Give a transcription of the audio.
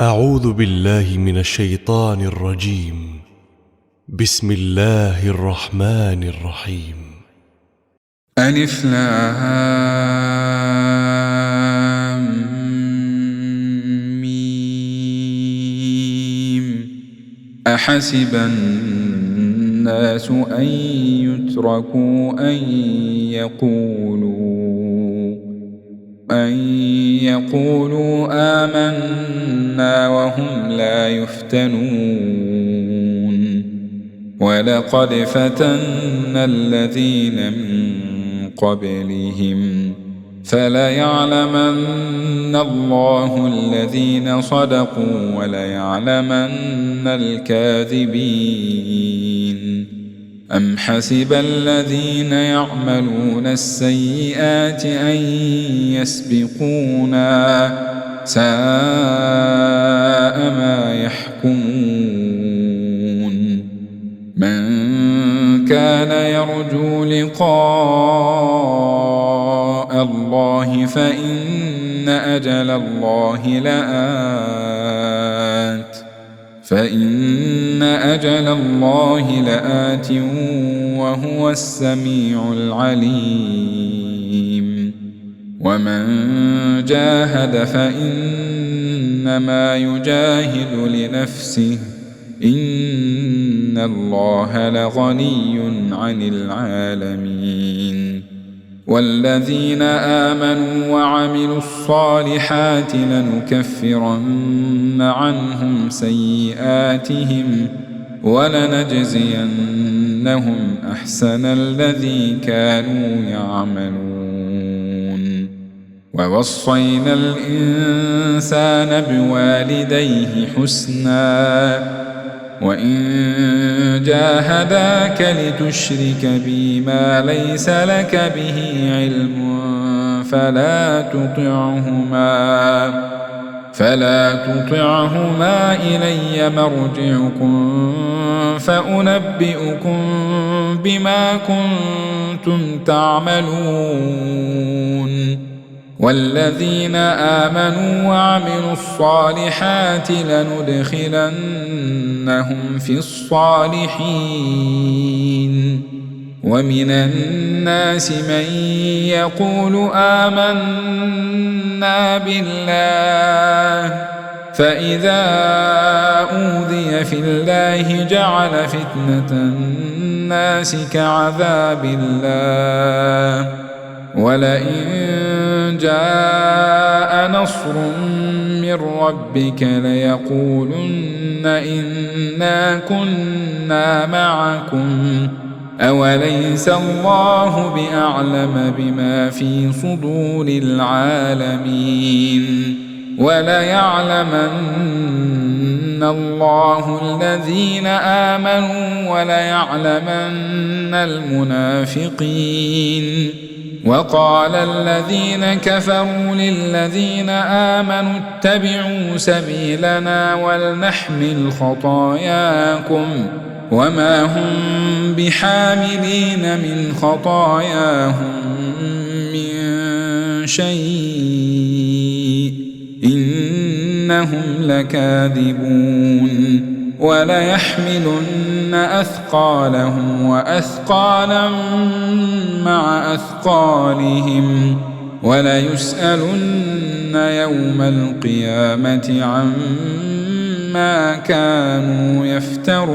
أعوذ بالله من الشيطان الرجيم. بسم الله الرحمن الرحيم. ألف لام ميم. أحسب الناس أن يتركوا أن يقولوا آمنا وهم لا يفتنون. ولقد فتنا الذين من قبلهم فليعلمن الله الذين صدقوا وليعلمن الكاذبين. أم حسب الذين يعملون السيئات أن يسبقونا ساء ما يحكمون. من كان يرجو لقاء الله فإن أجل الله لآت وهو السميع العليم. ومن جاهد فإنما يجاهد لنفسه إن الله لغني عن العالمين. والذين آمنوا وعملوا الصالحات لنكفرن عنهم سيئاتهم ولنجزينهم أحسن الذي كانوا يعملون. ووصينا الإنسان بوالديه حسنا وإن جاهداك لتشرك بي ما ليس لك به علم فلا تطعهما إلي مرجعكم فأنبئكم بما كنتم تعملون. والذين آمنوا وعملوا الصالحات لندخلنهم في الصالحين. ومن الناس من يقول آمنا بالله فإذا أوذي في الله جعل فتنة الناس كعذاب الله ولئن جاء نصر من ربك ليقولن إنا كنا معكم أوليس الله بأعلم بما في صدور العالمين. وليعلمن الله الذين آمنوا وليعلمن المنافقين. وقال الذين كفروا للذين آمنوا اتبعوا سبيلنا ولنحمل خطاياكم وما هم بحاملين من خطاياهم من شيء إنهم لكاذبون. وليحملن أثقالهم وأثقالا مع أثقالهم وليسألن يوم القيامة عما كانوا يفترون.